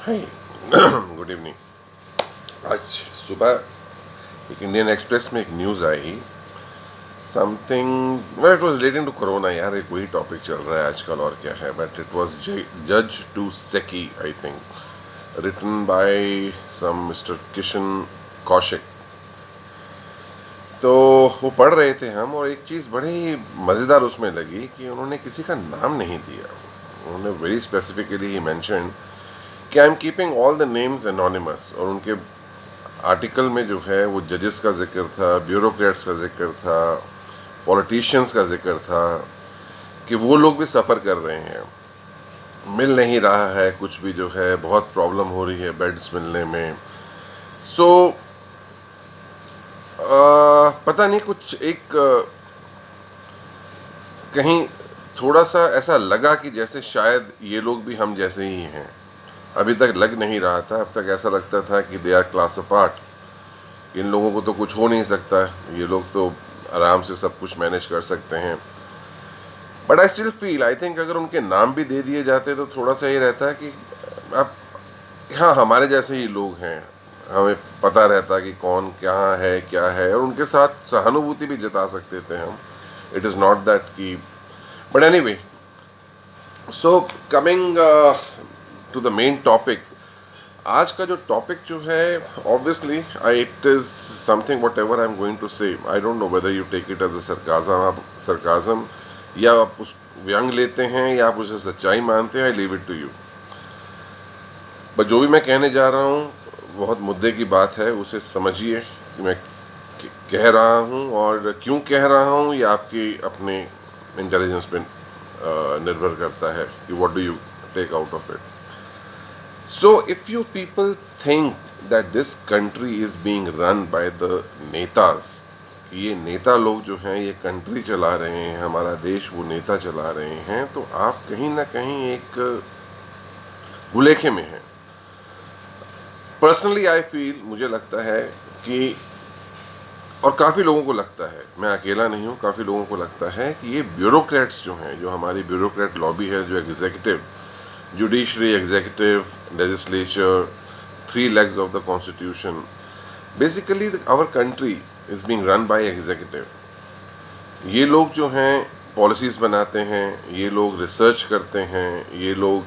Hi good evening. आज सुबह एक इंडियन एक्सप्रेस में एक न्यूज़ आई, something well it was relating to corona. यार एक वही टॉपिक चल रहा है आजकल और क्या है, बट इट वाज जज टू सेकी I think, written by some mister Kishan Kaushik. तो वो पढ़ रहे थे हम, और एक चीज़ बड़ी मज़ेदार उसमें लगी कि उन्होंने किसी का नाम नहीं दिया। उन्होंने वेरी स्पेसिफिकली ही मेंशन कि I am keeping all the names anonymous, और उनके आर्टिकल में जो है वो जजेस का जिक्र था, ब्यूरोक्रेट्स का जिक्र था, पॉलिटिशियंस का जिक्र था कि वो लोग भी सफ़र कर रहे हैं, मिल नहीं रहा है कुछ भी, जो है बहुत प्रॉब्लम हो रही है बेड्स मिलने में। सो पता नहीं कुछ एक कहीं थोड़ा सा ऐसा लगा कि जैसे शायद ये लोग भी हम जैसे ही हैं। अभी तक लग नहीं रहा था, अब तक ऐसा लगता था कि दे आर क्लास अपार्ट, इन लोगों को तो कुछ हो नहीं सकता, ये लोग तो आराम से सब कुछ मैनेज कर सकते हैं। But I still feel, I think अगर उनके नाम भी दे दिए जाते तो थोड़ा सा ये रहता है कि अब हाँ हमारे जैसे ही लोग हैं, हमें पता रहता कि कौन क्या है, और उनके साथ सहानुभूति भी जता सकते थे हम। इट इज़ नॉट दैट कि, but anyway, so coming to the main topic. आज का जो टॉपिक जो है, obviously it is something whatever I am going to say, I don't know whether you take it as a sarcasm, या आप उस व्यंग लेते हैं या आप उसे सच्चाई मानते हैं। I leave it to you. But जो भी मैं कहने जा रहा हूँ बहुत मुद्दे की बात है, उसे समझिए कि मैं कह रहा हूँ और क्यों कह रहा हूँ, ये आपकी अपने इंटेलिजेंस पे निर्भर करता है कि what do you take out of it. So, if you people think that this country is being run by the netas, ये नेता लोग जो हैं ये कंट्री चला रहे हैं, हमारा देश वो नेता चला रहे हैं, तो आप कहीं ना कहीं एक गुलेखे में हैं। पर्सनली आई फील, मुझे लगता है कि, और काफ़ी लोगों को लगता है, मैं अकेला नहीं हूँ, काफ़ी लोगों को लगता है कि ये ब्यूरोक्रेट्स जो हैं, जो हमारी ब्यूरोक्रेट लॉबी है, जो executive, judiciary, executive, legislature, three legs of the constitution, basically our country is being run by executive। ये लोग जो हैं पॉलिसीज़ बनाते हैं, ये लोग रिसर्च करते हैं, ये लोग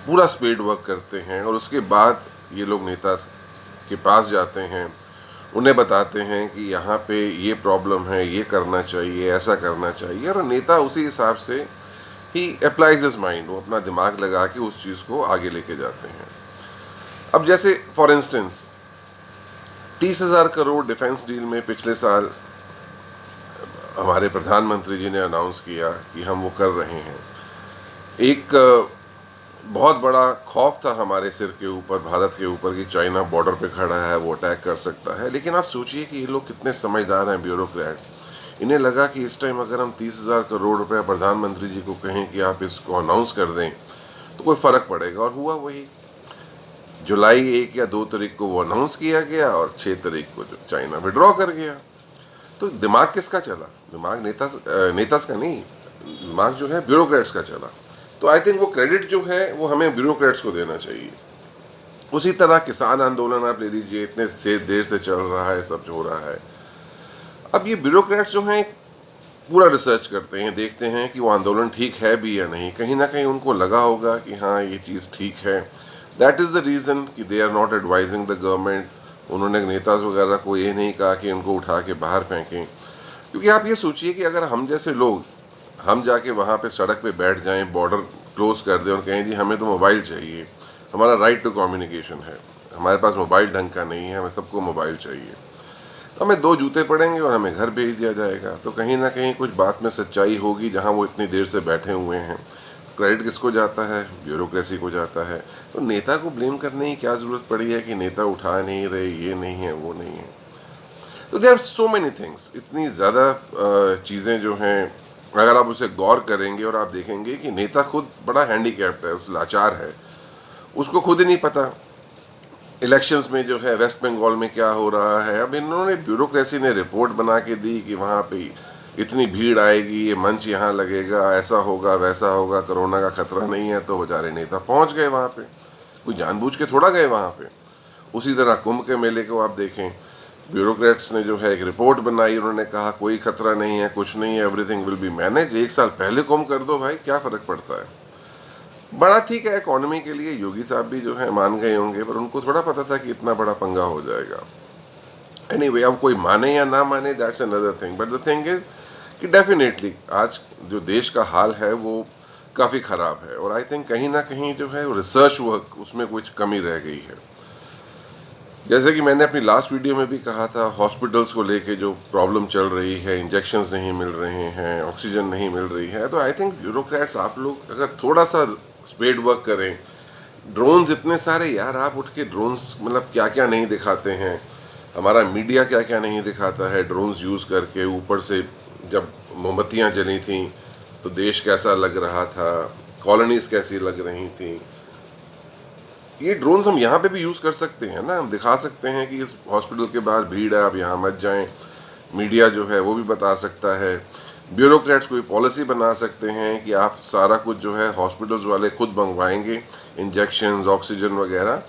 पूरा स्पीड वर्क करते हैं, और उसके बाद ये लोग नेता के पास जाते हैं, उन्हें बताते हैं कि यहाँ पे ये प्रॉब्लम है, ये करना चाहिए, ऐसा करना चाहिए, और नेता उसी हिसाब से ही अप्लाइज हिज माइंड, वो अपना दिमाग लगा के उस चीज़ को आगे लेके जाते हैं। अब जैसे for instance 30,000 crore defence deal में पिछले साल हमारे प्रधानमंत्री जी ने अनाउंस किया कि हम वो कर रहे हैं। एक बहुत बड़ा खौफ था हमारे सिर के ऊपर, भारत के ऊपर, कि चाइना बॉर्डर पे खड़ा है, वो अटैक कर सकता है। लेकिन आप सोचिए कि ये लोग कितने समझदार हैं, ब्यूरोक्रेट्स। इन्हें लगा कि इस टाइम अगर हम 30,000 करोड़ रुपये प्रधानमंत्री जी को कहें कि आप इसको अनाउंस कर दें तो कोई फ़र्क पड़ेगा, और हुआ वही। जुलाई 1 या 2 तारीख को वो अनाउंस किया गया, और 6 तारीख को जो चाइना विड्रॉ कर गया। तो दिमाग किसका चला? दिमाग नेताज का नहीं, दिमाग जो है ब्यूरोक्रेट्स का चला। तो आई थिंक वो क्रेडिट जो है वो हमें ब्यूरोक्रेट्स को देना चाहिए। उसी तरह किसान आंदोलन आप ले लीजिए, इतने से देर से चल रहा है, सब हो रहा है। अब ये ब्यूरोक्रेट्स जो हैं पूरा रिसर्च करते हैं, देखते हैं कि वो आंदोलन ठीक है भी या नहीं। कहीं ना कहीं उनको लगा होगा कि हाँ ये चीज़ ठीक है। दैट इज़ द रीज़न कि they are not advising the government. उन्होंने नेता वगैरह को ये नहीं कहा कि उनको उठा के बाहर फेंकें, क्योंकि आप ये सोचिए कि अगर हम जैसे लोग, हम जाके वहाँ पे सड़क पे बैठ जाएं, बॉर्डर क्लोज कर दें और कहें जी हमें तो मोबाइल चाहिए, हमारा राइट टू कम्युनिकेशन है, हमारे पास मोबाइल ढंग का नहीं है, हमें सबको मोबाइल चाहिए, तो हमें 2 जूते पड़ेंगे और हमें घर भेज दिया जाएगा। तो कहीं ना कहीं कुछ बात में सच्चाई होगी, जहाँ वो इतनी देर से बैठे हुए हैं। क्रेडिट किसको जाता है? ब्यूरोक्रेसी को जाता है। तो नेता को ब्लेम करने की क्या ज़रूरत पड़ी है कि नेता उठा नहीं रहे, ये नहीं है, वो नहीं है। तो there are so many things, इतनी ज़्यादा चीज़ें जो हैं, अगर आप उसे गौर करेंगे और आप देखेंगे कि नेता खुद बड़ा हैंडीकैप्ड है, उस लाचार है, उसको खुद ही नहीं पता इलेक्शंस में जो है वेस्ट बंगाल में क्या हो रहा है। अब इन्होंने, ब्यूरोक्रेसी ने रिपोर्ट बना के दी कि वहाँ पे इतनी भीड़ आएगी, ये मंच यहाँ लगेगा, ऐसा होगा, वैसा होगा, कोरोना का खतरा नहीं है, तो बेचारे नेता पहुँच गए वहाँ पे। कोई जानबूझ के थोड़ा गए वहाँ पे। उसी तरह कुंभ के मेले को आप देखें, ब्यूरोक्रेट्स ने जो है एक रिपोर्ट बनाई, उन्होंने कहा कोई खतरा नहीं है, कुछ नहीं है, एवरीथिंग विल बी मैनेज। 1 साल पहले कुंभ कर दो भाई, क्या फ़र्क पड़ता है। बड़ा ठीक है इकोनॉमी के लिए, योगी साहब भी जो है मान गए होंगे, पर उनको थोड़ा पता था कि इतना बड़ा पंगा हो जाएगा। एनीवे, अब कोई माने या ना माने that's another thing, but the thing is कि डेफिनेटली आज जो देश का हाल है वो काफ़ी ख़राब है, और आई थिंक कहीं ना कहीं जो है रिसर्च वर्क उसमें कुछ कमी रह गई है। जैसे कि मैंने अपनी लास्ट वीडियो में भी कहा था, हॉस्पिटल्स को लेके जो प्रॉब्लम चल रही है, इंजेक्शंस नहीं मिल रहे हैं, ऑक्सीजन नहीं मिल रही है, तो आई थिंक ब्यूरोक्रेट्स आप लोग अगर थोड़ा सा स्पेड वर्क करें। ड्रोन्स इतने सारे यार, आप उठ के ड्रोन्स मतलब क्या क्या नहीं दिखाते हैं, हमारा मीडिया क्या क्या नहीं दिखाता है ड्रोन्स यूज़ करके। ऊपर से जब मोमबत्तियाँ जली थी तो देश कैसा लग रहा था, कॉलोनीज़ कैसी लग रही थी। ये ड्रोन्स हम यहाँ पे भी यूज़ कर सकते हैं ना, हम दिखा सकते हैं कि इस हॉस्पिटल के बाहर भीड़ है, आप यहाँ मत जाएं। मीडिया जो है वो भी बता सकता है। ब्यूरोक्रेट्स कोई पॉलिसी बना सकते हैं कि आप सारा कुछ जो है हॉस्पिटल्स वाले खुद मंगवाएंगे, इंजेक्शंस, ऑक्सीजन वगैरह।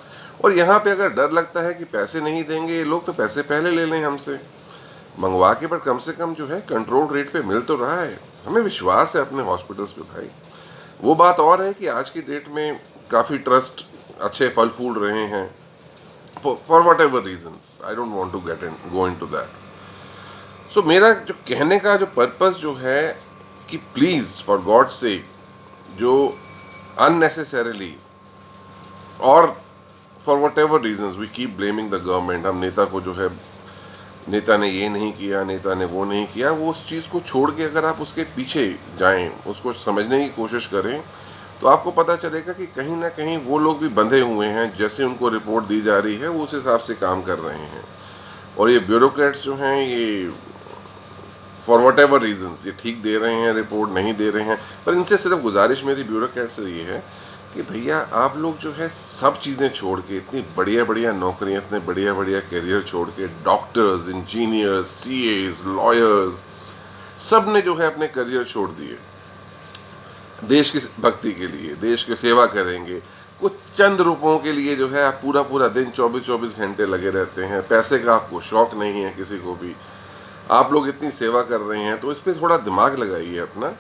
और यहाँ पे अगर डर लगता है कि पैसे नहीं देंगे ये लोग, तो पैसे पहले ले लें हमसे मंगवा के, पर कम से कम जो है कंट्रोल रेट पे मिल तो रहा है। हमें विश्वास है अपने हॉस्पिटल्स पे भाई। वो बात और है कि आज की डेट में काफ़ी ट्रस्ट अच्छे फल फूल रहे हैं, for whatever reasons, I don't want to go into that. So मेरा जो कहने का जो पर्पस जो है कि प्लीज़ फॉर गॉड से जो अननेसेसरीली और for whatever reasons we keep blaming the government, हम नेता को जो है, नेता ने ये नहीं किया, नेता ने वो नहीं किया, वो उस चीज़ को छोड़ के अगर आप उसके पीछे जाएं, उसको समझने की कोशिश करें, तो आपको पता चलेगा कि कहीं ना कहीं वो लोग भी बंधे हुए हैं। जैसे उनको रिपोर्ट दी जा रही है वो उस हिसाब से काम कर रहे हैं। और ये ब्यूरोक्रेट्स जो हैं, ये फॉर वट एवर रीजन्स ये ठीक दे रहे हैं रिपोर्ट, नहीं दे रहे हैं। पर इनसे सिर्फ गुजारिश मेरी ब्यूरोक्रेट से ये है कि भैया आप लोग जो है सब चीज़ें छोड़ के, इतनी बढ़िया बढ़िया नौकरियां, इतने बढ़िया बढ़िया करियर छोड़ के, डॉक्टर्स, इंजीनियर्स, सीएस, लॉयर्स, सब ने जो है अपने करियर छोड़ दिए देश की भक्ति के लिए, देश की सेवा करेंगे। कुछ चंद रुपयों के लिए जो है आप पूरा पूरा दिन 24-24 घंटे लगे रहते हैं। पैसे का आपको शौक नहीं है किसी को भी, आप लोग इतनी सेवा कर रहे हैं, तो इस पर थोड़ा दिमाग लगाइए अपना,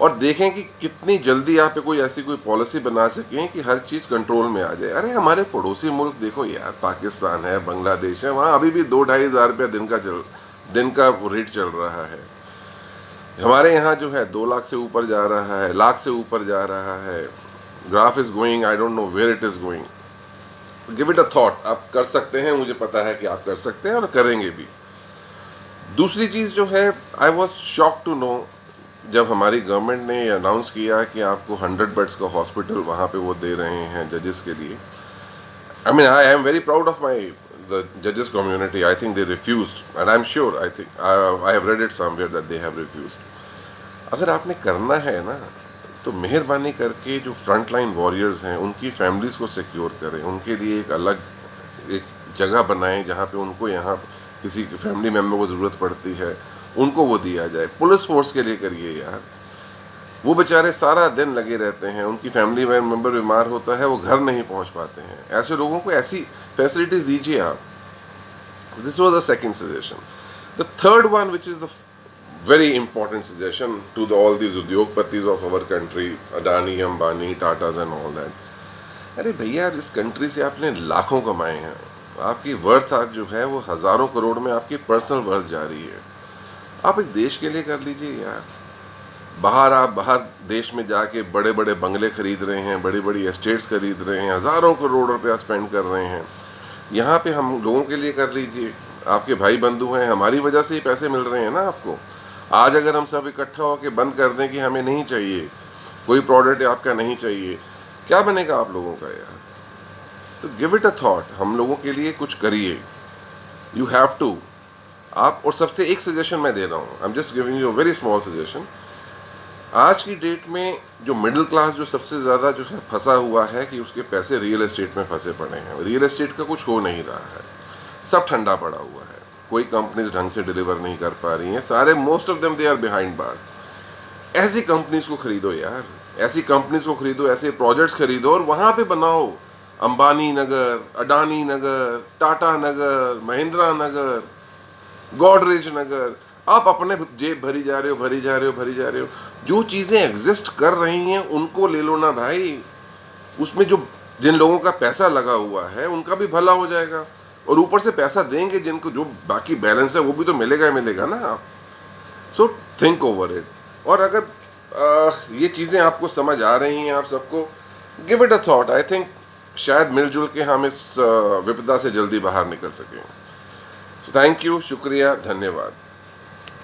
और देखें कि कितनी जल्दी आप कोई ऐसी कोई पॉलिसी बना सकें कि हर चीज़ कंट्रोल में आ जाए। अरे हमारे पड़ोसी मुल्क देखो यार, पाकिस्तान है, बांग्लादेश है, वहाँ अभी भी 2-2.5 हज़ार रुपया दिन का रेट चल रहा है। हमारे यहाँ जो है 2 लाख से ऊपर जा रहा है, लाख से ऊपर जा रहा है। Graph is going, I don't know where it is going. Give it a thought, आप कर सकते हैं, मुझे पता है कि आप कर सकते हैं और करेंगे भी। दूसरी चीज़ जो है, I was shock to know जब हमारी गवर्नमेंट ने अनाउंस किया कि आपको 100 बेड्स का हॉस्पिटल वहाँ पे वो दे रहे हैं जजेस के लिए। I mean I am very proud of my the जजेस community. I think they refused, and I am sure, I have read it somewhere that they have refused. अगर आपने करना है ना, तो मेहरबानी करके जो फ्रंट लाइन वॉरियर्स हैं उनकी फैमिलीज़ को सिक्योर करें, उनके लिए एक अलग एक जगह बनाएं जहाँ पे उनको, यहाँ किसी फैमिली मेम्बर को ज़रूरत पड़ती है उनको वो दिया जाए। पुलिस फोर्स के लिए करिए यार, वो बेचारे सारा दिन लगे रहते हैं, उनकी फैमिली मेम्बर बीमार होता है, वो घर नहीं पहुंच पाते हैं। ऐसे लोगों को ऐसी फैसिलिटीज़ दीजिए आप। This was the second suggestion. The third one which is the very important suggestion to all these उद्योगपतिज of our country, Adani, Ambani, Tatas and all that. अरे भैया, इस कंट्री से आपने लाखों कमाए हैं, आपकी वर्थ आज जो है वो हज़ारों करोड़ में आपकी पर्सनल वर्थ जा रही है। आप इस देश के लिए कर लीजिए यार। आप बाहर देश में जाके बड़े बड़े बंगले खरीद रहे हैं, बड़ी बड़ी एस्टेट्स खरीद रहे हैं, हज़ारों करोड़ रुपया स्पेंड कर रहे हैं। यहाँ पे हम लोगों के लिए कर लीजिए। आपके भाई बंधु हैं, हमारी वजह से ही पैसे मिल रहे हैं ना आपको। आज अगर हम सब इकट्ठा होकर बंद कर दें कि हमें नहीं चाहिए, कोई प्रोडक्ट आपका नहीं चाहिए, क्या बनेगा आप लोगों का यार। तो गिव इट अ थॉट, हम लोगों के लिए कुछ करिए। You have to. आप, और सबसे एक सजेशन मैं दे रहा हूँ, I am just giving you a very small suggestion. आज की डेट में जो मिडिल क्लास जो सबसे ज़्यादा जो है फंसा हुआ है कि उसके पैसे रियल एस्टेट में फंसे पड़े हैं। रियल एस्टेट का कुछ हो नहीं रहा है, सब ठंडा पड़ा हुआ है। कोई कंपनीज ढंग से डिलीवर नहीं कर पा रही हैं, सारे most of them they are behind bars. ऐसी कंपनीज को खरीदो यार, ऐसी कंपनीज को खरीदो, ऐसे प्रोजेक्ट्स खरीदो और वहाँ पे बनाओ। अंबानी नगर, अडानी नगर, टाटा नगर, महिंद्रा नगर, गॉडरेज नगर, आप अपने जेब भरी जा रहे हो, भरी जा रहे हो, भरी जा रहे हो। जो चीज़ें एग्जिस्ट कर रही हैं उनको ले लो ना भाई, उसमें जो जिन लोगों का पैसा लगा हुआ है उनका भी भला हो जाएगा, और ऊपर से पैसा देंगे जिनको जो बाकी बैलेंस है वो भी तो मिलेगा ही मिलेगा ना। So think over it. और अगर ये चीज़ें आपको समझ आ रही हैं, आप सबको give it a thought. I think शायद मिलजुल के हम इस विपदा से जल्दी बाहर निकल सकें। सो थैंक यू, शुक्रिया, धन्यवाद।